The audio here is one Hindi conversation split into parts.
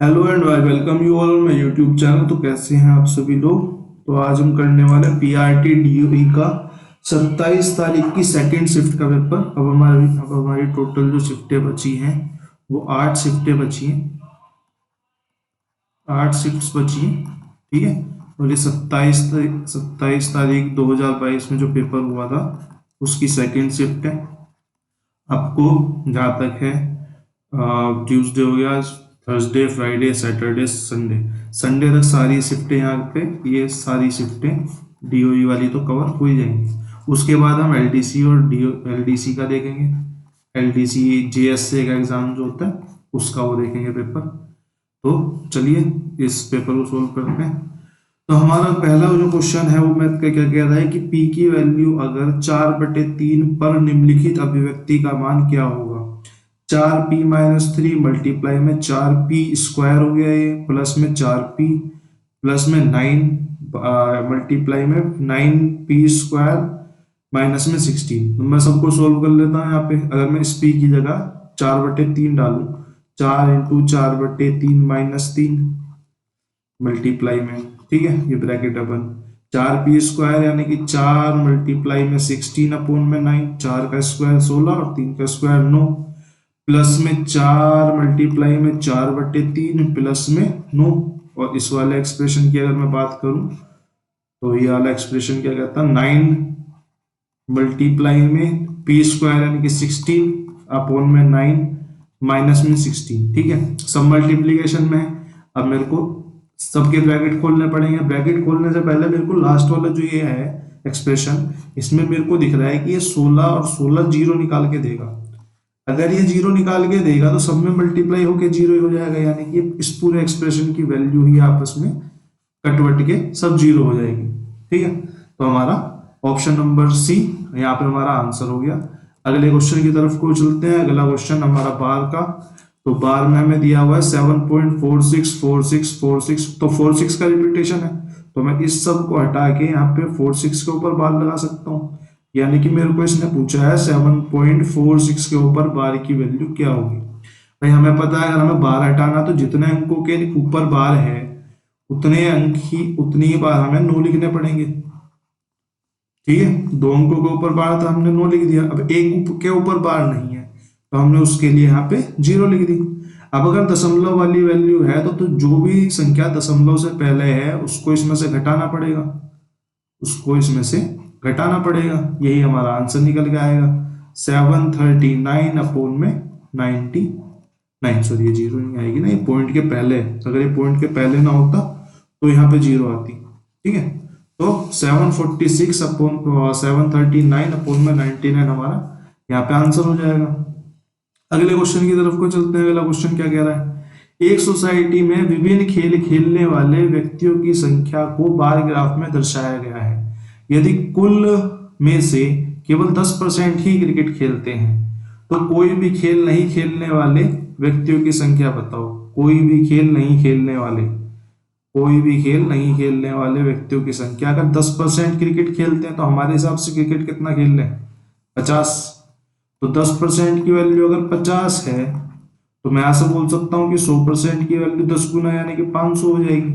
Hello and I welcome you all my YouTube channel. तो कैसे हैं आप सभी लोग। तो आज हम करने वाले हैं पीआरटी डीओई का 27 तारीख की सेकंड शिफ्ट का पेपर। अब हमारी टोटल जो शिफ्टें बची हैं वो 8 शिफ्टें बची हैं, 8 शिफ्ट्स बची हैं। ठीक है। और ये 27 तारीख 2022 में जो पेपर हुआ था उसकी सेकंड शिफ्ट है। आपको जहाँ तक है ट्यूसडे हो गया, Thursday, Friday, Saturday, Sunday, Sunday तक सारी शिफ्टें यहाँ पे, ये सारी शिफ्टें डीओई वाली तो कवर हो ही जाएंगी। उसके बाद हम एलडीसी और एलडीसी का देखेंगे। एलडीसी जेएसए का एग्जाम जो होता है उसका वो देखेंगे पेपर। तो चलिए इस पेपर को सोल्व करते हैं। तो हमारा पहला जो क्वेश्चन है वो मैथ का क्या कह रहा है कि p की वैल्यू अगर 4/3 पर निम्नलिखित अभिव्यक्ति का मान क्या होगा। 4p-3 मल्टीप्लाई में 4p² हो गया, ये प्लस में 4p प्लस में 9 मल्टीप्लाई में 9p² माइनस में 16। तो मैं सबको सोल्व कर लेता हूँ। यहाँ पे अगर मैं इस p की जगह 4/3 डालूं, 4 इंटू 4/3 माइनस 3 मल्टीप्लाई में, ठीक है, ये ब्रैकेट अपन 4p² यानी कि 4 मल्टीप्लाई में 16 अपॉन में 9, 4 का स्क्वायर 16 और 3 का स्क्वायर 9, प्लस में 4 मल्टीप्लाई में 4/3 प्लस में 9। और इस वाले एक्सप्रेशन की अगर मैं बात करूं तो ये वाला एक्सप्रेशन क्या कहता है, 9 मल्टीप्लाई में p² यानी कि 16 अपॉन में 9 माइनस में 16। ठीक है, सब मल्टीप्लीकेशन में है। अब मेरे को सबके ब्रैकेट खोलने पड़ेंगे। ब्रैकेट खोलने से पहले मेरे को लास्ट वाला जो ये है एक्सप्रेशन, इसमें मेरे को दिख रहा है कि ये 16 और 16 जीरो निकाल के देगा। अगर ये जीरो निकाल के देगा तो सब में मल्टीप्लाई होके जीरो हो जाएगा, यानी कि इस पूरे एक्सप्रेशन की वैल्यू ही आपस में कटवट के सब जीरो हो जाएगी। ठीक है, तो हमारा ऑप्शन नंबर सी यहाँ पे हमारा आंसर हो गया। अगले क्वेश्चन की तरफ को चलते हैं। अगला क्वेश्चन हमारा बार का। तो बार में हमें दिया हुआ है 7.464646, तो 46 का रिपीटेशन है, तो मैं इस सब को हटा के यहाँ पे 46 के ऊपर बार लगा सकता हूँ। यानी कि मेरे को इसने पूछा है 7.46 के ऊपर बार की वैल्यू क्या होगी। भाई हमें पता है अगर हमें बार हटाना तो जितने अंकों के ऊपर बार है उतने अंक ही उतनी ही बार हमें 9 लिखने पड़ेंगे। ठीक है, 2 अंकों के ऊपर बार था, हमने 9 लिख दिया। अब एक के ऊपर बार नहीं है तो हमने उसके लिए यहाँ पे 0 लिख दी। अब अगर दशमलव वाली वैल्यू है तो जो भी संख्या दशमलव से पहले है उसको इसमें से घटाना पड़ेगा, उसको इसमें से घटाना पड़ेगा। यही हमारा आंसर निकल के आएगा 739 अपॉन में 99। सॉरी ये 0 नहीं आएगी ना, ये पॉइंट के पहले, अगर ये पॉइंट के पहले ना होता तो यहाँ पे 0 आती। ठीक है, तो 739 अपॉन में 99 हमारा यहाँ पे आंसर हो जाएगा। अगले क्वेश्चन की तरफ को चलते हैं। अगला क्वेश्चन क्या कह रहा है, एक सोसाइटी में विभिन्न खेल खेलने वाले व्यक्तियों की संख्या को बार ग्राफ में दर्शाया गया है। यदि कुल में से केवल 10% ही क्रिकेट खेलते हैं तो कोई भी खेल नहीं खेलने वाले व्यक्तियों की संख्या बताओ। कोई भी खेल नहीं खेलने वाले, कोई भी खेल नहीं खेलने वाले व्यक्तियों की संख्या। अगर 10% क्रिकेट खेलते हैं तो हमारे हिसाब से क्रिकेट कितना खेल रहे हैं, 50। तो 10% की वैल्यू अगर 50 है तो मैं ऐसा बोल सकता हूं कि 100% की वैल्यू 10 गुना यानी कि 500 हो जाएगी।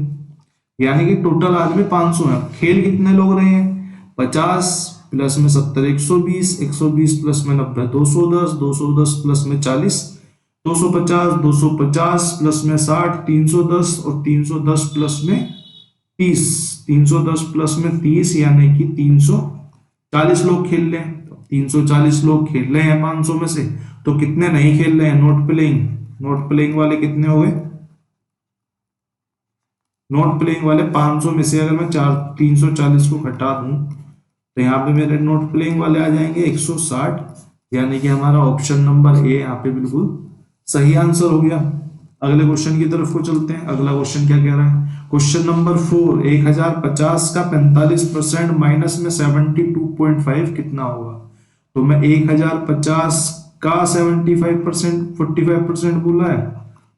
यानी कि टोटल आदमी 500 है। खेल कितने लोग रहे हैं, 50 प्लस में 70 120, 120 प्लस में 90 210, 210 प्लस में 40 250, 250 प्लस में 60 310 और 310 प्लस में 30, 310 प्लस में 30 यानी कि 340 लोग खेल रहे हैं। 340 लोग खेल रहे हैं 500 में से, तो कितने नहीं खेल रहे हैं, नॉट प्लेइंग। नॉट प्लेइंग वाले कितने हो गए, नॉट प्लेइंग वाले 500 में से अगर मैं 340 को घटा दूं तो यहाँ पे मेरे नॉट प्लेइंग वाले आ जाएंगे 160, यानी कि हमारा ऑप्शन नंबर ए यहाँ पे बिल्कुल सही आंसर हो गया। अगले क्वेश्चन की तरफ को चलते हैं। अगला क्वेश्चन क्या कह रहा है, क्वेश्चन नंबर 4, 1050 का 45% माइनस में 72.5 कितना होगा। तो मैं 1050 का 45% बोला है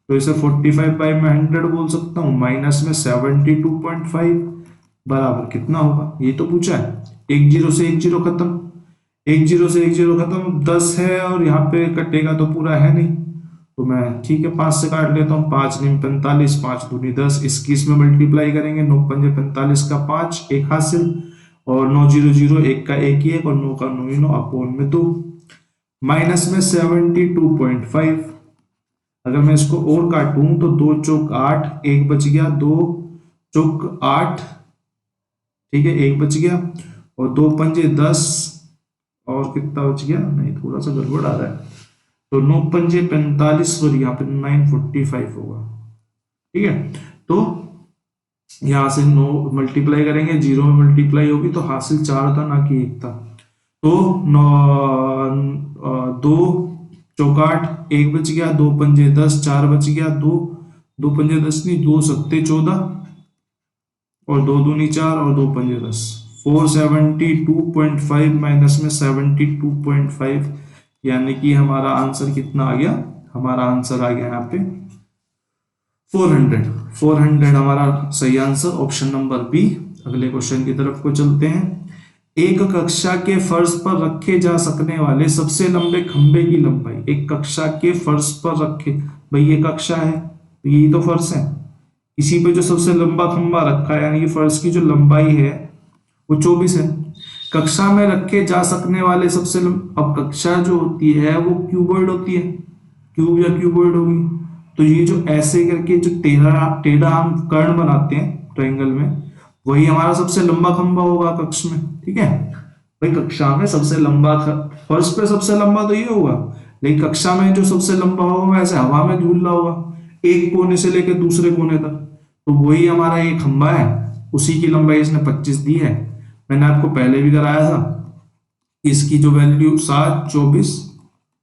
तो इसे 45 बाई में 100 बोल सकता हूँ, माइनस में 72.5 बराबर कितना होगा, ये तो पूछा है। 1 0 से 1 0 खत्म, 1 0 से 1 0 खत्म, 10 है और यहाँ पे कटेगा तो पूरा है नहीं, तो मैं ठीक है 5 से काट लेता हूँ। 5 9 45, 5 दूनी 10, 21 में मल्टीप्लाई करेंगे। 9 पंजे 45 का 5 एक हासिल, और 9 0 0 1 का 1 ही 1, और 9 का 9 ही 9 अपोन में 2, माइनस में 72.5। अगर मैं इसको और काटूं तो 2 चौक 8, एक बच गया, 2 चौक 8, ठीक है, एक बच गया, और 2 पंजे 10, और कितना बच गया, नहीं थोड़ा सा गड़बड़ आ रहा है, तो 9 पंजे 45, और यहाँ पे 945 होगा। ठीक है, तो यहाँ से 9 मल्टीप्लाई करेंगे, 0 में मल्टीप्लाई होगी तो हासिल 4 था ना कि 1 था। तो 2 चौकाट, एक बच गया, 2 पंजे 10, 4 बच गया, 2 पंजे 10 नहीं, 2 सत्ते 14, और 2 दूनी 4, और 2 पंजे 10, 472.5 माइनस में 72.5, यानी कि हमारा आंसर कितना आ गया, हमारा आंसर आ गया यहाँ पे 400। 400 हमारा सही आंसर, ऑप्शन नंबर बी। अगले क्वेश्चन की तरफ को चलते हैं। एक कक्षा के फर्श पर रखे जा सकने वाले सबसे लंबे खंभे की लंबाई, एक कक्षा के फर्श पर रखे, भाई ये कक्षा है, यही तो फर्श है, इसी पे जो सबसे लंबा खंभा रखा है, यानी कि फर्श की जो लंबाई है वो 24 है। कक्षा में रखे जा सकने वाले सबसे अब कक्षा जो होती है वो क्यूबॉइड होती है, क्यूब या क्यूबॉइड होगी, तो ये जो ऐसे करके जो टेढ़ा टेढ़ा हम कर्ण बनाते हैं ट्रायंगल में, वही हमारा सबसे लंबा खंभा होगा कक्ष में। ठीक है, भाई कक्षा में सबसे लंबा फर्श पे सबसे लंबा तो ये होगा, लेकिन कक्षा में जो सबसे लंबा होगा ऐसे हवा में झूल रहा होगा एक कोने से लेकर दूसरे कोने तक, तो वही हमारा ये खंभा है, उसी की लंबाई इसने 25 दी है। मैंने आपको पहले भी कराया था, इसकी जो वैल्यू 7, 24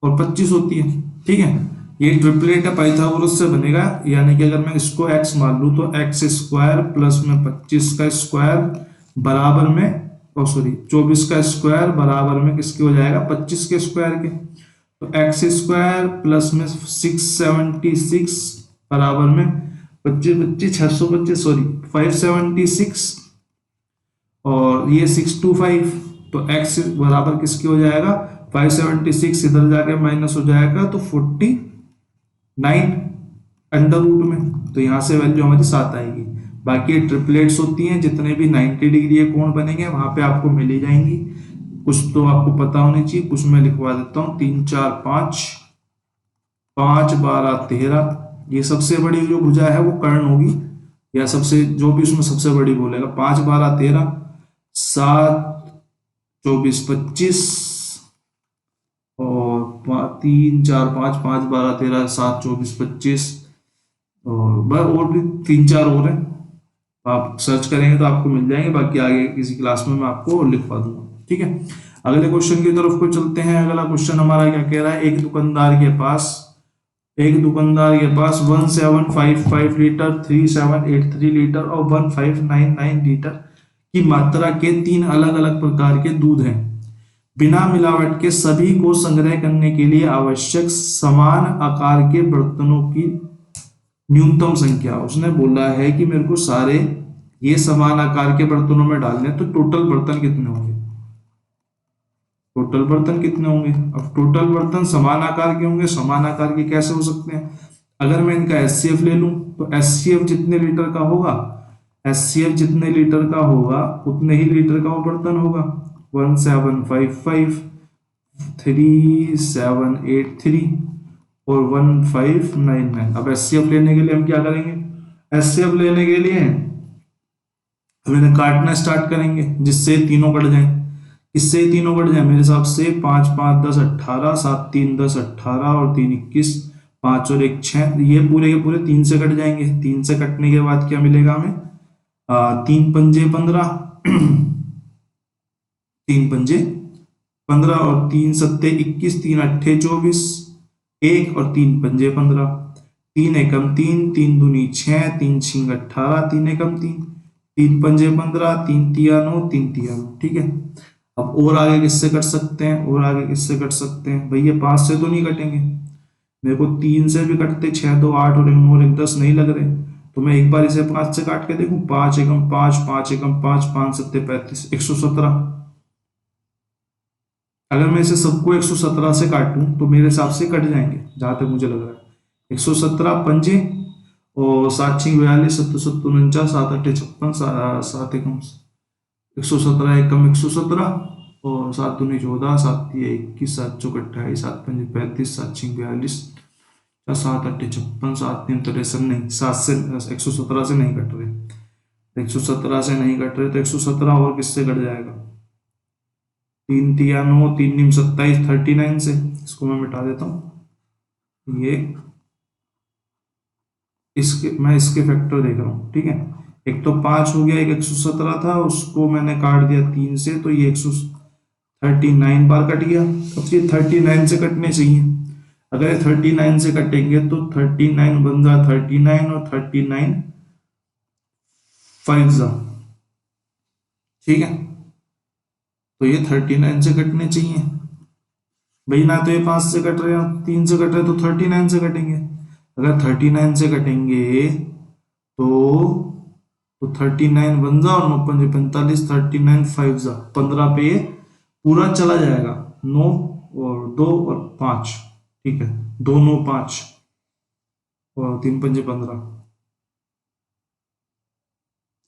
और 25 होती है। ठीक है, ये ट्रिपलेट है पाइथागोरस से बनेगा, यानी कि अगर मैं इसको x मान लूं तो x स्क्वायर प्लस में 25 का स्क्वायर बराबर में, सॉरी 24 का स्क्वायर बराबर में किसके हो जाएगा, 25 के स्क्वायर के, तो x स्क्वायर प्लस में 676 बराबर में 25 25 625 सॉरी 576, और ये 625, तो x बराबर किसके हो जाएगा 576, इधर जाके माइनस हो जाएगा तो 49 अंडर रूट में, तो यहाँ से वैल्यू हमारी 7 आएगी। बाकी ट्रिपलेट्स होती हैं, जितने भी 90 डिग्री के कोण बनेंगे वहां पे आपको मिल ही जाएंगी। कुछ तो आपको पता होनी चाहिए, कुछ मैं लिखवा देता हूँ, 3 4 5, 5 12 13, ये सबसे बड़ी जो भुजा है वो कर्ण होगी, या सबसे जो भी उसमें सबसे बड़ी बोलेगा, 5 12 13, 7 24 25, और 3 4 5, 5 12 13, 7 24 25, और भी 3 4 और हैं, आप सर्च करेंगे तो आपको मिल जाएंगे, बाकी आगे किसी क्लास में मैं आपको लिखवा दूंगा। ठीक है, अगले क्वेश्चन की तरफ को चलते हैं। अगला क्वेश्चन हमारा क्या कह रहा है, एक दुकानदार के पास 1755 लीटर, 3783 लीटर और 1599 लीटर की मात्रा के 3 अलग अलग प्रकार के दूध हैं। बिना मिलावट के सभी को संग्रह करने के लिए आवश्यक समान आकार के बर्तनों की न्यूनतम संख्या, उसने बोला है कि मेरे को सारे ये समान आकार के बर्तनों में डालने, तो टोटल बर्तन कितने होंगे, टोटल बर्तन कितने होंगे। अब टोटल बर्तन समान आकार के होंगे, समान आकार के कैसे हो सकते हैं, अगर मैं इनका एचसीएफ ले लूं तो एचसीएफ जितने लीटर का होगा, एचसीएफ जितने लीटर का होगा उतने ही लीटर का वो बर्तन होगा, 1755, 3783 और 1599। अब एचसीएफ लेने के लिए हम क्या करेंगे, एचसीएफ लेने के लिए हम इन्हें काटना स्टार्ट करेंगे जिससे तीनों कट जाएं, इससे तीनों कट जाए मेरे हिसाब से, 5 5 10 18, 7 3 10 18 और 3 21, 5 और 1 6, ये पूरे के पूरे 3 से कट जाएंगे। 3 से कटने के बाद क्या मिलेगा हमें, 3 पंजे 15, 3 पंजे 15 और 3 सत्ते 21, 3 अट्ठे 24, 1 और 3 पंजे 15, 3 एकम 3, 3 दूनी 6, 3 छिंग 18, 3 एकम 3, 3 पंजे 15, 3 तिया 9, 3 तिया 9। ठीक है, अब और आगे किससे कट सकते हैं, और आगे किससे कट सकते हैं, भैया 5 से तो नहीं कटेंगे, मेरे को 3 से भी कटते, 6 2 8 और 1 9 और 1 10 नहीं लग रहे, तो मैं एक बार इसे 5 से काट के देखूं, 5 एकम 5, 5 एकम 5, 5 सत्ते 35, 117। अगर मैं इसे सबको 117 से काटूं तो मेरे हिसाब से कट जाएंगे जहां तक मुझे लग रहा है। 117 पंजे और 7×42 7×7 49 7×8 56 सात एकम 117 एकम 117 और 7×2 14 7×3 21 7×4 28 7×5 35 7×6 42 7×8 56 7×3 63 नहीं 117 से नहीं कट रहे 117 से नहीं कट रहे तो 117 और किससे कट जाएगा 3×3 = 9 3×9 = 27 39 से इसको मैं मिटा देता हूँ ये इसके मैं इसके फैक्टर देख रहा हूँ ठीक है एक तो 5 हो गया एक 117 था उसको मैंने काट दिया 3 से तो ये 139 बार कट गया अब ये 39 से कटने चाहिए अगर ये 39 से कटेंगे तो 39 बन जा 39 और 39 5 जा ठीक है तो ये 39 से कटने चाहिए भाई ना तो ये 5 से कट रहे हैं 3 से कट रहे हैं तो 39 से कटेंगे अगर 39 से कटेंगे तो 39 बन जा और 9×5 = 45 39 5 जा 15 पे पूरा चला जाएगा 9 और 2 और 5 ठीक है 2 9 5 और 3×5 = 15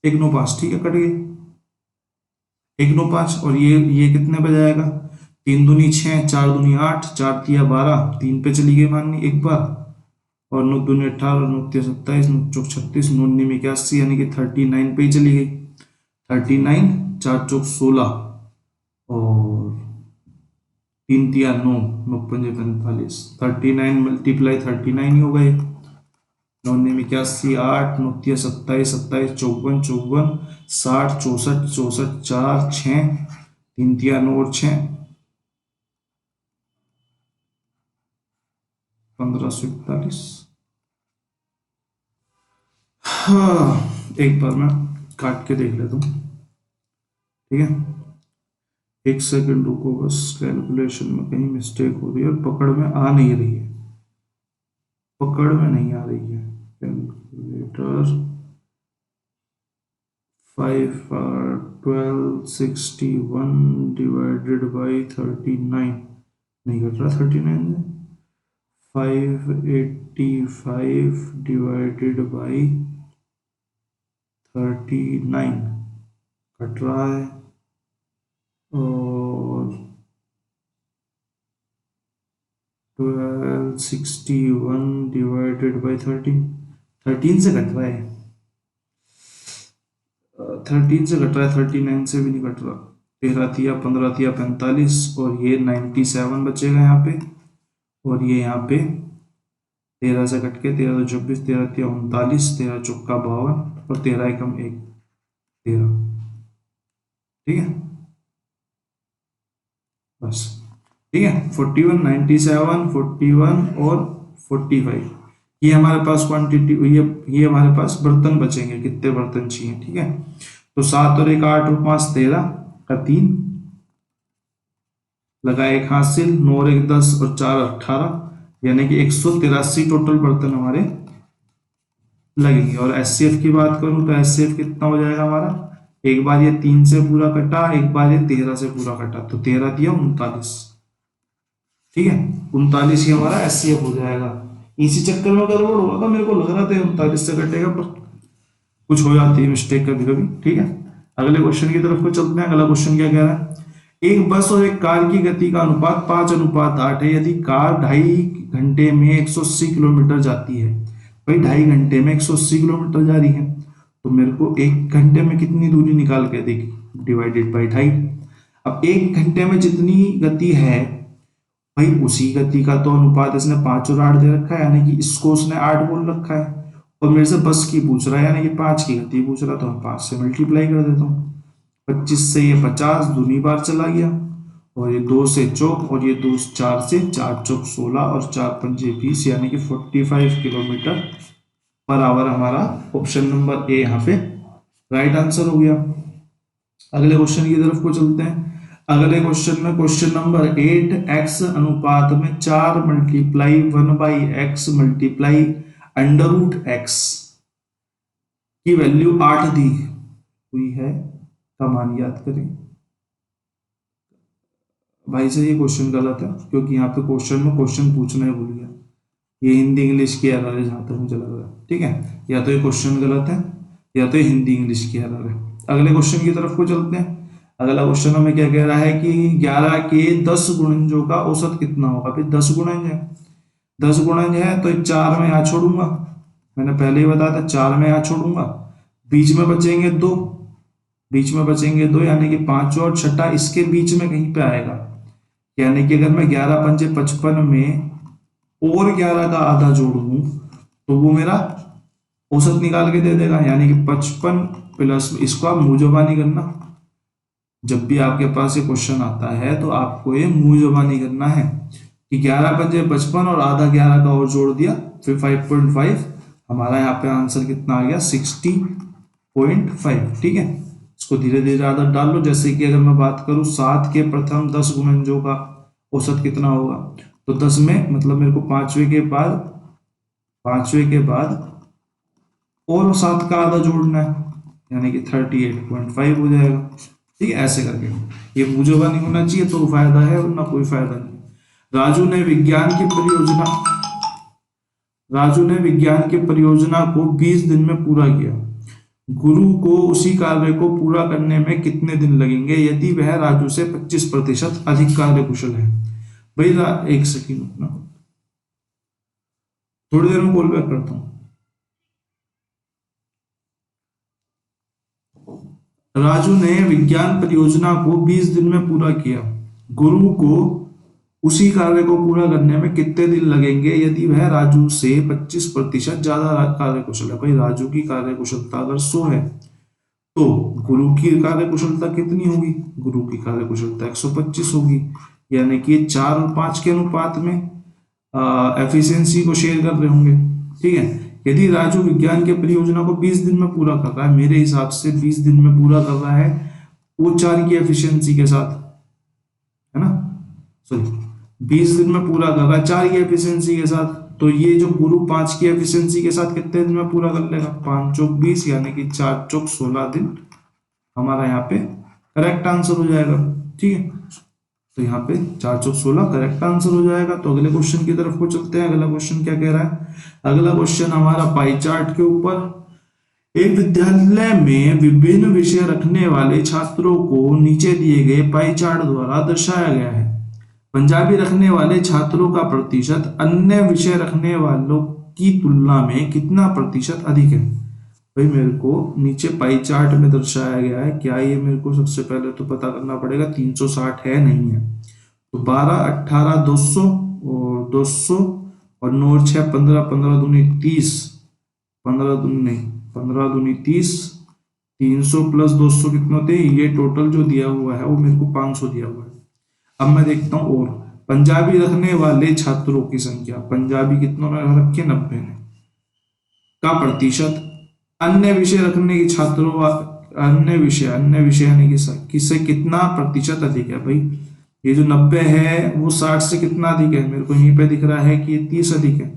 1 9 5 ठीक है कट गए 1 9 5 और ये कितने पे जाएगा 3 दूनी 6 4 दूनी 8 4 तिया 12 3 पे चली गई माननी एक बार और 9 दूनी 18 9 तिया 27 9 चौक 36 9 19 81 यानी कि 39 पे ही चली गई 39 4 चौक 16 और 3 तिया 9 9×5 = 45 39 × 39 ही हो गए 9 19 81 8 9 तिया 27 27 54 54 60 64 64 4 6 3 तिया 9 और 6 1541 हाँ एक बार मैं काट के देख लेता हूँ ठीक है एक सेकंड रुको बस कैलकुलेशन में कहीं मिस्टेक हो रही है और पकड़ में आ नहीं रही है पकड़ में नहीं आ रही है कैलकुलेटर 5 1261 / 39 नहीं घट रहा 39 में 585 / 39 घट रहा है और 1261 / 13 से घट रहा है 13 से घट रहा है 39 से भी नहीं घट रहा 13 तिया 15 तिया 45 और ये 97 बचेगा यहाँ पे और ये यहाँ पे 13 से कट के 13 तो 24 13 तिया 39 13 चौका 52 और 13 एकम 1 13 ठीक है बस ठीक है 41 97 41 और 45 ये हमारे पास क्वांटिटी ये हमारे पास बर्तन बचेंगे कितने बर्तन चाहिए ठीक है तो 7 और 1 8 और 5 13 का 3 लगा एक हासिल 9 और 1 10 और 4 18 यानी कि 183 टोटल बर्तन हमारे लगेंगे और एचसीएफ की बात करूं तो एचसीएफ कितना हो जाएगा हमारा एक बार ये 3 से पूरा कटा एक बार ये 13 से पूरा कटा तो 13 दिया 39 ठीक है 39 ही हमारा एचसीएफ हो जाएगा इसी चक्कर में गड़बड़ होगा था मेरे को लग रहा था 39 से कटेगा पर कुछ हो जाती है मिस्टेक कभी कभी ठीक है अगले क्वेश्चन की तरफ को चलते हैं अगला क्वेश्चन क्या कह रहा है एक बस और एक कार की गति का अनुपात 5:8 है यदि कार 2.5 घंटे में 180 किलोमीटर जाती है भाई 2.5 घंटे में 180 किलोमीटर जा रही है तो मेरे को 1 घंटे में कितनी दूरी निकाल के देगी डिवाइडेड बाई 2.5 अब 1 घंटे में जितनी गति है भाई उसी गति का तो अनुपात इसने 5 और 8 दे रखा है यानी कि इसको उसने 8 बोल रखा है और मेरे से बस की पूछ रहा है यानी कि 5 की गति पूछ रहा तो हम 5 से मल्टीप्लाई कर देता हूँ 25 से ये 50 दूनी बार चला गया और ये 2 से चौक और ये 2 4 से 4 चौक 16 और 4 पंजे 20 यानी कि 45 किलोमीटर पर आवर हमारा ऑप्शन नंबर ए यहाँ पे राइट आंसर हो गया अगले क्वेश्चन की तरफ को चलते हैं अगले क्वेश्चन में क्वेश्चन नंबर 8 x अनुपात में 4 मल्टीप्लाई 1/x मल्टीप्लाई √x की वैल्यू 8 दी हुई है का मान याद करें भाई से ये क्वेश्चन गलत है क्योंकि यहाँ पे क्वेश्चन में क्वेश्चन पूछना ही भूल गया ये हिंदी इंग्लिश की एरर है जहां तक मुझे लग रहा है, ठीक है। या तो ये क्वेश्चन गलत है या तो ये हिंदी इंग्लिश की एरर है। अगले क्वेश्चन की तरफ को चलते हैं। अगला क्वेश्चन हमें क्या कह रहा है कि 11 के 10 गुणनजों का औसत कितना होगा। फिर 10 गुणज है, 10 गुणज है तो 4 में यहाँ छोड़ूंगा, मैंने पहले ही बताया था 4 में यहाँ छोड़ूंगा, बीच में बचेंगे 2, बीच में बचेंगे 2 यानी कि 5 और छठा इसके बीच में कहीं पे आएगा। यानी कि अगर मैं 11 पंजे 55 में और 11 का आधा जोड़ दूं तो वो मेरा औसत निकाल के दे देगा। यानी कि 55 प्लस, इसको आप मूजबानी करना, जब भी आपके पास ये क्वेश्चन आता है तो आपको ये मूजबानी करना है कि 11 पंजे 55 और आधा 11 का और जोड़ दिया, फिर 5.5, हमारा यहाँ पे आंसर कितना आ गया 60.5, ठीक है। इसको धीरे धीरे आदत डाल लो। जैसे कि अगर मैं बात करूं 7 के प्रथम 10 गुणनजों का औसत कितना होगा, तो 10 में मतलब मेरे को पांचवे के बाद और 7 का आधा जोड़ना है, यानी कि 38.5 हो जाएगा, ठीक है। ऐसे करके ये मूजोबा नहीं होना चाहिए तो फायदा है, वरना कोई फायदा नहीं। राजू ने विज्ञान की परियोजना को 20 दिन में पूरा किया। गुरु को उसी कार्य को पूरा करने में कितने दिन लगेंगे यदि वह राजू से 25% अधिक कार्य कुशल है। भाई एक सेकंड रुकना, थोड़ी देर में कॉल बैक करता हूं। राजू ने विज्ञान परियोजना को 20 दिन में पूरा किया। गुरु को उसी कार्य को पूरा करने में कितने दिन लगेंगे यदि वह राजू से 25% ज्यादा कार्य कुशल है। भाई राजू की कार्य कुशलता अगर 100 है तो गुरु की कार्य कुशलता कितनी होगी, गुरु की कार्य कुशलता 125 होगी। यानी कि 4 और 5 के अनुपात में एफिशिएंसी को शेयर कर रहे होंगे, ठीक है। यदि राजू विज्ञान के परियोजना को 20 दिन में पूरा कर रहा है, मेरे हिसाब से 20 दिन में पूरा कर रहा है वो 4 की एफिशिएंसी के साथ, है ना, सॉरी 20 दिन में पूरा कर रहा है 4 की एफिशिएंसी के साथ, तो ये जो गुरु 5 की एफिशिएंसी के साथ कितने दिन में पूरा कर लेगा, 5 चौक 20 यानी कि 4 चौक 16 दिन हमारा यहाँ पे करेक्ट आंसर हो जाएगा, ठीक है। तो यहाँ पे 4 चौक 16 करेक्ट आंसर हो जाएगा। तो अगले क्वेश्चन की तरफ को चलते हैं। अगला क्वेश्चन क्या कह रहा है, अगला क्वेश्चन हमारा पाई चार्ट के ऊपर। एक विद्यालय में विभिन्न विषय रखने वाले छात्रों को नीचे दिए गए पाई चार्ट द्वारा दर्शाया गया है। पंजाबी रखने वाले छात्रों का प्रतिशत अन्य विषय रखने वालों की तुलना में कितना प्रतिशत अधिक है। भाई मेरे को नीचे पाई चार्ट में दर्शाया गया है, क्या ये मेरे को सबसे पहले तो पता करना पड़ेगा 360 है नहीं है, तो 12 18 200 और 200 और 9 और 6 15, 15 दूनी 30, 15 दूनी नहीं 15 दूनी 30, 300 प्लस 200 कितना होते हैं, ये टोटल जो दिया हुआ है वो मेरे को 500 दिया हुआ है। अब मैं देखता हूँ और पंजाबी रखने वाले छात्रों की संख्या, पंजाबी कितनों ने रखे 90 ने, का प्रतिशत अन्य विषय रखने की छात्रों, अन्य विषय यानी कि किससे कितना प्रतिशत अधिक है। भाई ये जो 90 है वो 60 से कितना अधिक है, मेरे को यहीं पे दिख रहा है कि ये 30 अधिक है।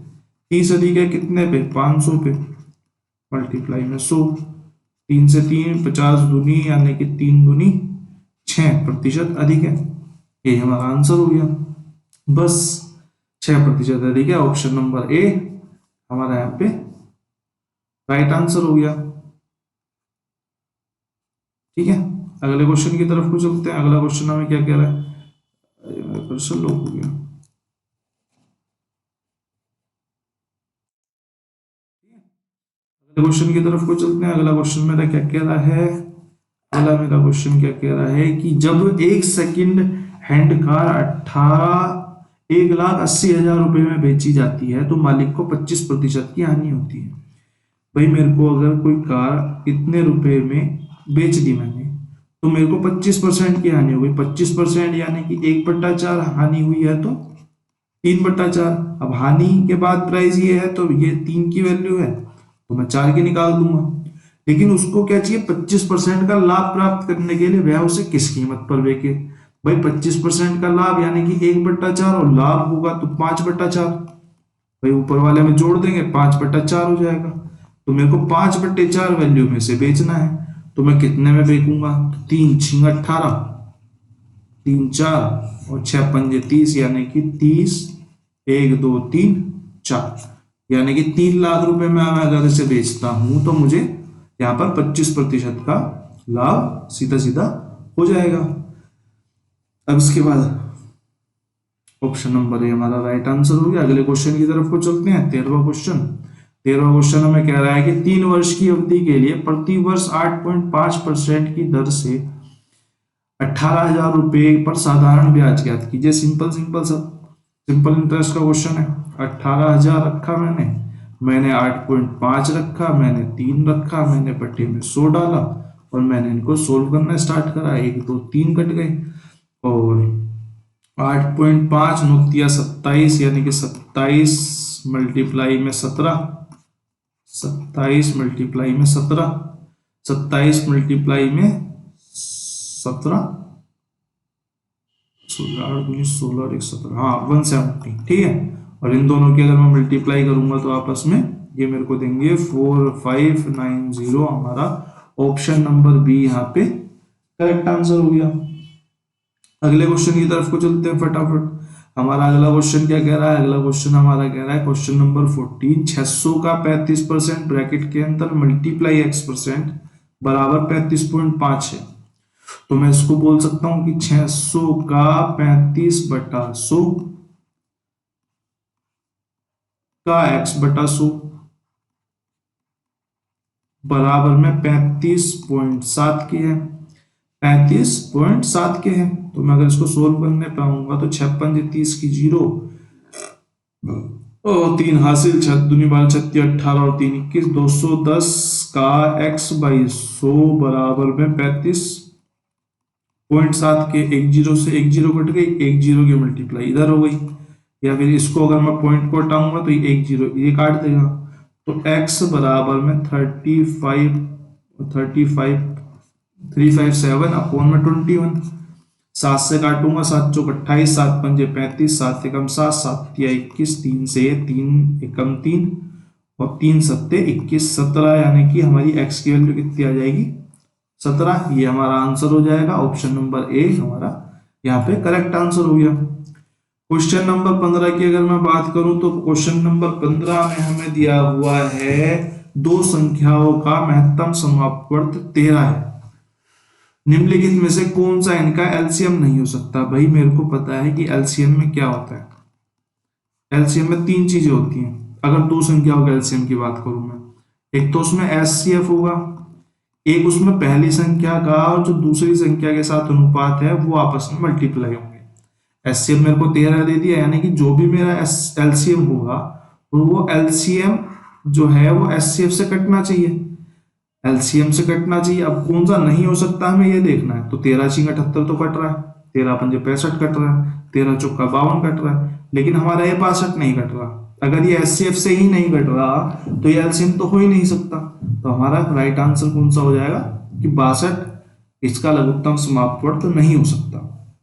30 अधिक है कितने पे, 500 पे, मल्टीप्लाई में 100, 3 से 3 50 दूनी यानी कि 3 दूनी 6% अधिक है। ये हमारा आंसर हो गया, बस 6% अधिक है। ऑप्शन नंबर ए हमारा यहाँ पे राइट आंसर हो गया, ठीक है। अगले क्वेश्चन की तरफ को चलते हैं। अगला क्वेश्चन हमें क्या कह रहा है, लो हो गया, अगले क्वेश्चन की तरफ को चलते हैं। अगला क्वेश्चन मेरा क्या कह रहा है, अगला मेरा क्वेश्चन क्या कह रहा है कि जब एक सेकंड हैंड कार 1,80,000 रुपए में बेची जाती है तो मालिक को 25% की हानि होती है। भाई मेरे को अगर कोई कार इतने रुपए में बेच दी मैंने तो मेरे को 25% की हानि हो गई। 25% यानी कि 1/4 हानि हुई है तो 3/4। अब हानि के बाद प्राइस ये है तो ये 3 की वैल्यू है तो मैं 4 की निकाल दूंगा। लेकिन उसको क्या चाहिए, 25% का लाभ प्राप्त करने के लिए वह उसे किस कीमत पर बेचे। भाई 25% का लाभ यानी कि 1/4 और लाभ होगा तो 5/4। भाई ऊपर वाले में जोड़ देंगे 5/4 हो जाएगा। तो मेरे को 5/4 वैल्यू में से बेचना है तो मैं कितने में बेचूंगा, 3 6 18, 3 4 और 6 5 30 यानी कि 30, 1 2 3 4, यानी कि 3 लाख रुपए में मैं अगर इसे बेचता हूं तो मुझे यहाँ पर 25% का लाभ सीधा सीधा हो जाएगा। अब इसके बाद ऑप्शन नंबर ए हमारा राइट आंसर हो गया। अगले क्वेश्चन की तरफ को चलते हैं। 13वां क्वेश्चन हमें कह रहा है कि 3 वर्ष की अवधि के लिए प्रति वर्ष 8.5% की दर से 18,000 रुपए पर साधारण ब्याज ज्ञात कीजिए। सिंपल इंटरेस्ट का क्वेश्चन है। 18,000 रखा मैंने 8.5 रखा, मैंने 3 रखा, मैंने बट्टे में 100 डाला और मैंने इनको सोल्व करना स्टार्ट करा। 1 2 3 कट गए और 8.5 नुकतिया 27, यानी कि 27 मल्टीप्लाई में 17, 27 मल्टीप्लाई में 17, 27 मल्टीप्लाई में 17, 16 और 17, हाँ 170, ठीक है। और इन दोनों की अगर मैं मल्टीप्लाई करूंगा तो आपस में ये मेरे को देंगे 4590। हमारा ऑप्शन नंबर बी यहाँ पे करेक्ट आंसर हो गया। अगले क्वेश्चन की तरफ को चलते हैं फटाफट। हमारा अगला क्वेश्चन क्या कह रहा है? अगला क्वेश्चन हमारा कह रहा है क्वेश्चन नंबर 14, 600 का 35% ब्रैकेट के अंदर मल्टीप्लाई x% बराबर 35.5 है। तो मैं इसको बोल सकता हूं कि 600 का 35/100 का x/100 बराबर में 35.7 के है, 35.7 के हैं। तो मैं अगर इसको सोल्व करने पाऊंगा तो 56 30 की 0 और 3 हासिल, 6 दूनी 36, 18 और 3 21, 210 का x/100 बराबर में 35.7 के। 1 0 से 1 0 कट गई, 1 0 की मल्टीप्लाई इधर हो गई, या फिर इसको अगर मैं पॉइंट को हटाऊंगा तो 1 0 ये काट देगा। तो x बराबर में 357 अपॉन में 21। 7 से काटूंगा, 7 चौक 28, 7 पंजे 35, 7 एकम 7, 7 तिया 21, 3 से 3 एकम 3 और 3 सत्ते 21, 17, यानी कि हमारी x की वैल्यू कितनी आ जाएगी? 17। ये हमारा आंसर हो जाएगा। ऑप्शन नंबर ए हमारा यहाँ पे करेक्ट आंसर हो गया। क्वेश्चन नंबर 15 की अगर मैं बात करूं तो क्वेश्चन नंबर 15 में हमें दिया हुआ है दो संख्याओं का महत्तम समापवर्त 13 है। निम्नलिखित में से कौन सा इनका एलसीएम नहीं हो सकता? भाई मेरे को पता है कि एलसीएम में क्या होता है। एलसीएम में 3 चीजें होती हैं। अगर दो संख्याओं का एलसीएम की बात करूं मैं, एक तो उसमें एचसीएफ होगा, एक उसमें पहली संख्या का और जो दूसरी संख्या के साथ अनुपात है वो आपस में मल्टीप्लाई होंगे। एचसीएम मेरे को 13 दे दिया, यानी कि जो भी मेरा एलसीएम होगा वो एलसीएम जो है वो एचसीएफ से कटना चाहिए, एलसीएम से कटना चाहिए। अब कौन सा नहीं हो सकता हमें ये देखना है। तो 13 × 78 तो कट रहा है, 13 पंजे 65 कट रहा है, 13 चौका 52 कट रहा है, लेकिन हमारा ये 65 नहीं कट रहा। अगर ये एचसीएफ से ही नहीं कट रहा तो ये एलसीएम तो हो ही नहीं सकता। तो हमारा राइट आंसर कौन सा हो जाएगा कि 62 इसका लघुत्तम समापवर्त नहीं हो सकता।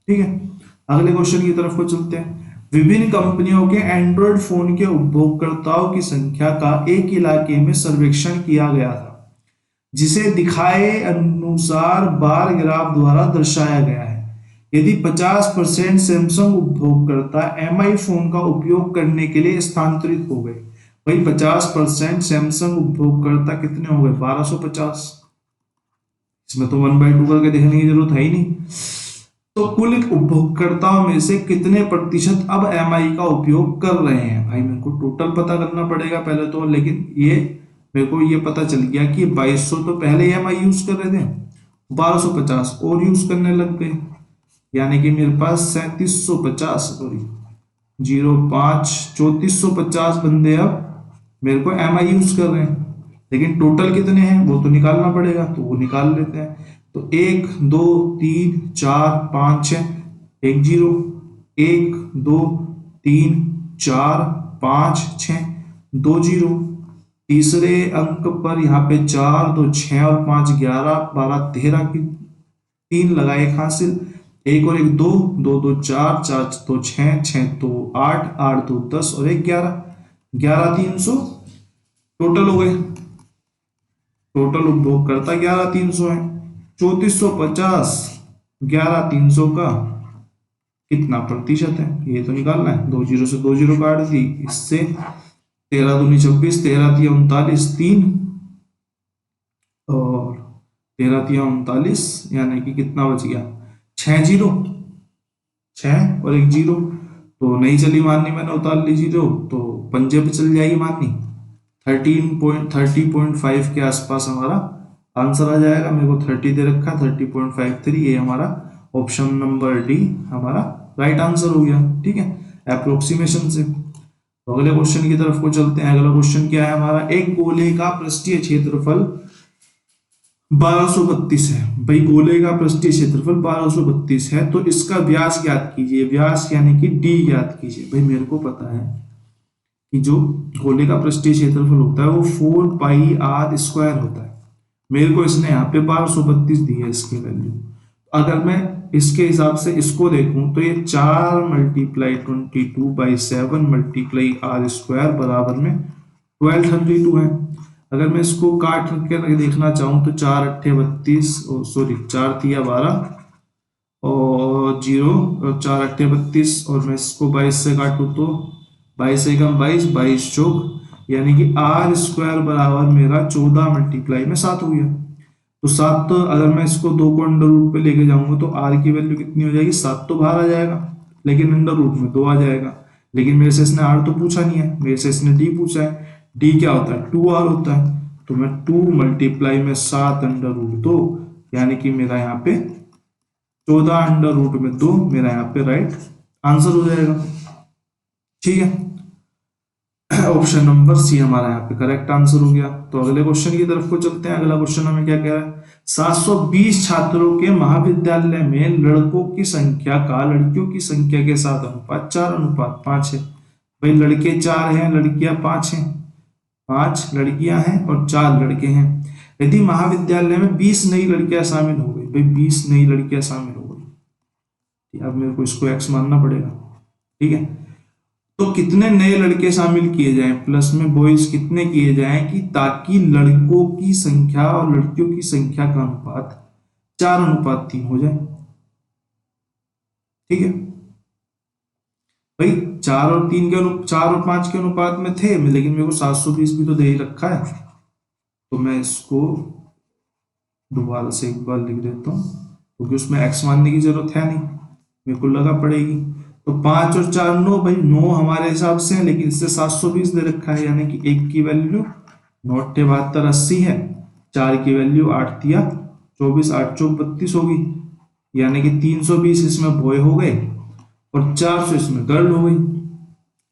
ठीक है, अगले क्वेश्चन की तरफ को चलते हैं। विभिन्न कंपनियों के एंड्रॉइड फोन के उपभोक्ताओं की संख्या का एक इलाके में सर्वेक्षण किया गया था, जिसे दिखाए अनुसार बार ग्राफ द्वारा दर्शाया गया है। यदि 50% सैमसंग उपभोक्ता एमआई फोन का उपयोग करने के लिए स्थानांतरित हो गए। भाई 50% सैमसंग उपभोक्ता कितने हो गए? 1250। इसमें तो 1/2 करके देखने की जरूरत है ही नहीं। तो कुल उपभोक्ताओं में से कितने प्रतिशत अब एमआई का उपयोग कर रहे हैं? भाई मेरे को टोटल पता करना पड़ेगा पहले तो, लेकिन ये मेरे को ये पता चल गया कि 2200 तो पहले एमआई यूज कर रहे थे, 1250 और यूज करने लग गए, यानी कि मेरे पास 3750 सॉरी 05 3450 बंदे अब मेरे को एमआई यूज कर रहे हैं। लेकिन टोटल कितने हैं वो तो निकालना पड़ेगा, तो वो निकाल लेते हैं। तो 1 2 3 4 5 6 1 0 1 2 3 4 5 6 2 0। तीसरे अंक पर यहाँ पे 4 2 6 और 5 11 12 13 की 3 लगा, 1 हासिल, 1 और 1 2 2 2 4 4 2 6 6 2 8 8 2 10 और 1 11 11 300 टोटल हो गए। टोटल उपभोक्ता 11 300 है। 3450 11 300 का कितना प्रतिशत है ये तो निकालना है। 2 0 से 2 0 काट दी, इससे 13 दूनी 26, 13 तिया 39, 3 और 13 तिया 39, यानी कि कितना बच गया, 6 जीरो, 6 और 1 जीरो। तो नहीं चली माननी, मैंने उतार ली जीरो, तो पंजे पे चल जाएगी माननी। 30.5 के आसपास हमारा आंसर आ जाएगा। मेरे को 30 दे रखा है, 30.53, ये हमारा ऑप्शन नंबर डी हमारा राइट आंसर हो गया। ठीक है, अप्रोक्सीमेशन से। तो अगले क्वेश्चन की तरफ को चलते हैं। अगला क्वेश्चन क्या है हमारा, एक गोले का पृष्ठीय क्षेत्रफल 1232 है। भाई गोले का पृष्ठीय क्षेत्रफल 1232 है, तो इसका व्यास ज्ञात कीजिए। व्यास यानी कि डी ज्ञात कीजिए। भाई मेरे को पता है कि जो गोले का पृष्ठीय क्षेत्रफल होता है वो 4πr² होता है। मेरे को इसने यहाँ पे 1232 दी है इसकी वैल्यू। अगर मैं इसके हिसाब से इसको देखूं तो ये 4 × 22/7 × r² बराबर में 1232 है। अगर मैं इसको काट के देखना चाहूं तो 4 अट्ठे 32, सॉरी 4 तिया 12 और 0 और 4 अट्ठे 32, और मैं इसको 22 से काटूं तो 22 एकम 22, 22 चौक, यानी कि r² बराबर मेरा 14 × 7 हो गया। तो 7, अगर मैं इसको 2 को अंडर रूट पे लेके जाऊंगा तो r की वैल्यू कितनी हो जाएगी, 7 तो बाहर आ जाएगा, लेकिन अंडर रूट में 2 आ जाएगा। लेकिन मेरे से इसने r तो पूछा नहीं है, मेरे से इसने d पूछा है। d क्या होता है, 2r होता है। तो मैं 2 × 7 अंडर रूट 2, यानी कि मेरा यहाँ पे 14 अंडर रूट में 2 मेरा यहाँ पे राइट आंसर हो जाएगा। ठीक है, ऑप्शन नंबर सी हमारा यहाँ पे करेक्ट आंसर हो गया। तो अगले क्वेश्चन की तरफ को चलते हैं। अगला क्वेश्चन हमें क्या कह रहा है, 720 छात्रों के महाविद्यालय में लड़कों की संख्या का लड़कियों की संख्या के साथ अनुपात 4:5 है। भाई लड़के 4 हैं, लड़कियां 5 हैं। 5 लड़कियां हैं और 4 लड़के हैं। यदि महाविद्यालय में 20 नई लड़कियां शामिल हो गई, भाई 20 नई लड़कियां शामिल हो गई, अब मेरे को इसको x मानना पड़ेगा। ठीक है, तो कितने नए लड़के शामिल किए जाएं, प्लस में बॉयज कितने किए जाएं, कि ताकि लड़कों की संख्या और लड़कियों की संख्या का अनुपात 4:3 हो जाए। ठीक है भाई, 4 और 5 के अनुपात में थे, लेकिन मेरे को 720 भी तो दे ही रखा है। तो मैं इसको दोबारा से एक बार लिख देता हूँ, क्योंकि उसमें x मानने की जरूरत है नहीं, मेरे को लगा पड़ेगी। तो 5 और 4 9, भाई 9 हमारे हिसाब से है, लेकिन इससे 720 दे रखा है, यानी कि 1 की वैल्यू 9 × 72 80 है, 4 की वैल्यू 8 तिया 24, 8 चौक 32 होगी, यानी कि 320 इसमें बॉय हो गए और 400 इसमें गर्ल हो गई।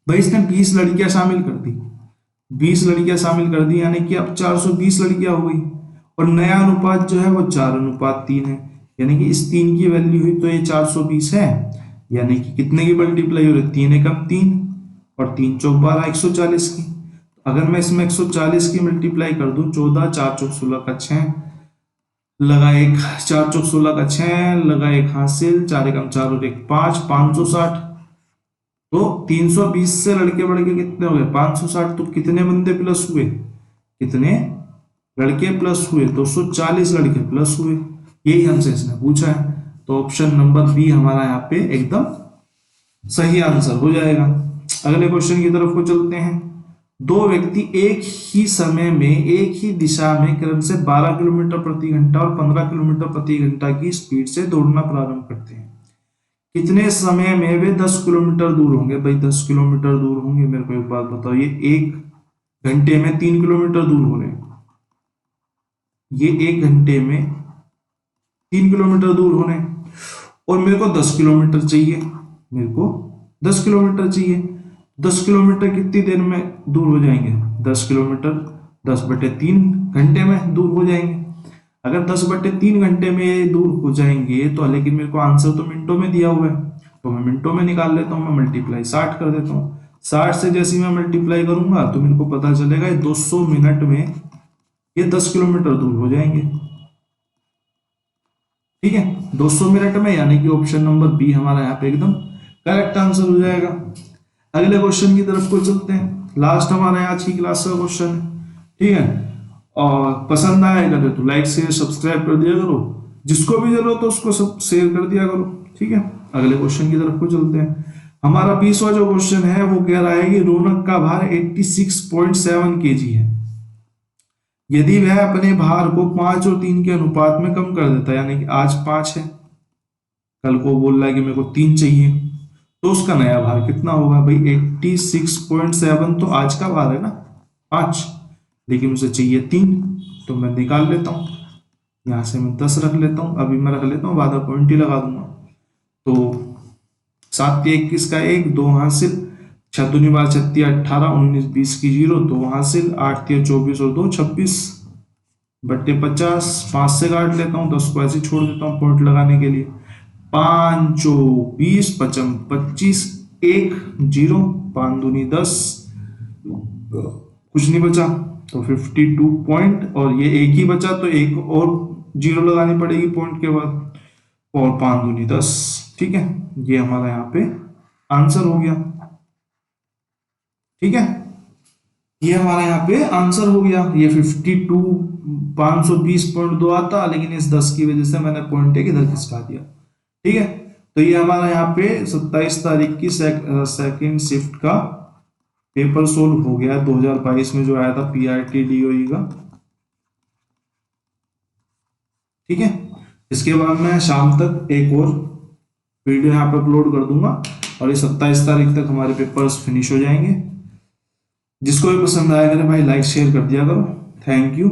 भाई इसने 20 लड़कियां शामिल कर दी, 20 लड़कियां शामिल कर दी, यानी कि अब 420 लड़कियां हो गई। और नया अनुपात जो है वो 4:3 है, यानी कि इस 3 की वैल्यू हुई तो ये 420 है, यानी कि कितने की मल्टीप्लाई हो रही है, 3 एकम 3 और 3 चौक 12, 140 की। अगर मैं इसमें 140 की मल्टीप्लाई कर दूं, 14 4 चौक 16 का 6 लगा एक, 4 चौक 16 का 6 लगा एक हासिल, 4 एकम 4 और 1 5, 560। तो 320 से लड़के बढ़ के कितने हो गए, 560। तो कितने बंदे प्लस हुए, कितने लड़के प्लस हुए, 240 लड़के प्लस हुए। यही हमसे इसने पूछा है। तो ऑप्शन नंबर बी हमारा यहाँ पे एकदम सही आंसर हो जाएगा। अगले क्वेश्चन की तरफ को चलते हैं। 2 व्यक्ति एक ही समय में एक ही दिशा में क्रम से 12 किलोमीटर प्रति घंटा और 15 किलोमीटर प्रति घंटा की स्पीड से दौड़ना प्रारंभ करते हैं। कितने समय में वे 10 किलोमीटर दूर होंगे। भाई 10 किलोमीटर दूर होंगे, मेरे को एक बात बताओ, ये 1 घंटे में 3 किलोमीटर दूर हो रहे हैं, ये 1 घंटे में 3 किलोमीटर दूर होने, और मेरे को 10 किलोमीटर चाहिए, मेरे को 10 किलोमीटर चाहिए। 10 किलोमीटर कितनी देर में दूर हो जाएंगे, 10 किलोमीटर 10/3 घंटे में दूर हो जाएंगे। अगर 10/3 घंटे में ये दूर हो जाएंगे तो, लेकिन मेरे को आंसर तो मिनटों में दिया हुआ है, तो मैं मिनटों में निकाल लेता हूँ। मैं मल्टीप्लाई 60 कर देता हूँ। 60 से जैसे मैं मल्टीप्लाई करूंगा तो मेरे को पता चलेगा 200 मिनट में ये 10 किलोमीटर दूर हो जाएंगे। ठीक है, 200 मिनट में, यानी कि ऑप्शन नंबर बी हमारा यहाँ पे एकदम करेक्ट आंसर हो जाएगा। अगले क्वेश्चन की तरफ को चलते हैं। लास्ट हमारे आज की क्लास का क्वेश्चन है। ठीक है, और पसंद आएगा तो लाइक शेयर सब्सक्राइब कर दिया करो, जिसको भी जरूरत हो उसको सब शेयर कर दिया करो। ठीक है, अगले क्वेश्चन की तरफ को चलते हैं। हमारा 20वां जो क्वेश्चन है वो कह रहा है कि रौनक का भार 86.7 kg है। यदि वह अपने भार को 5 और 3 के अनुपात में कम कर देता है, यानी कि आज 5 है, कल को बोल रहा है कि मेरे को 3 चाहिए, तो उसका नया भार कितना होगा भाई? 86.7 तो आज का भार है ना, 5, लेकिन उसे चाहिए 3, तो मैं निकाल लेता हूँ, यहाँ से मैं 10 रख लेता हूँ, अभी मैं रख लेता हूँ, बाद में पॉइंट ही लगा दूंगा। तो 7 21 का 1, 2 हासिल, 6 दूनी 12 36 18 19 20 की 0, 2 हासिल, 8 3 24 और 2 26 बट्टे 50, 5 से काट लेता हूँ, 10 को ऐसे छोड़ देता हूँ पॉइंट लगाने के लिए, 5 20 पचम 25 1 0, 5 दूनी 10, कुछ नहीं बचा, तो 52 पॉइंट, और ये एक ही बचा तो एक और 0 लगानी पड़ेगी पॉइंट के बाद, और 5 दूनी 10। ठीक है, ये हमारा यहाँ पे आंसर हो गया। ठीक है, ये हमारा यहाँ पे आंसर हो गया। ये 52 520.2 आता, लेकिन इस 10 की वजह से मैंने पॉइंट एक इधर खिसका दिया। ठीक है, तो ये हमारा यहाँ पे 27 तारीख की सेकंड शिफ्ट का पेपर सोल्व हो गया 2022 में जो आया था पीआरटी डीओई का। ठीक है, इसके बाद मैं शाम तक एक और वीडियो यहाँ पे अपलोड कर दूंगा, और ये 27 तारीख तक हमारे पेपर्स फिनिश हो जाएंगे। जिसको भी पसंद आया करे भाई लाइक शेयर कर दिया करो। Thank you.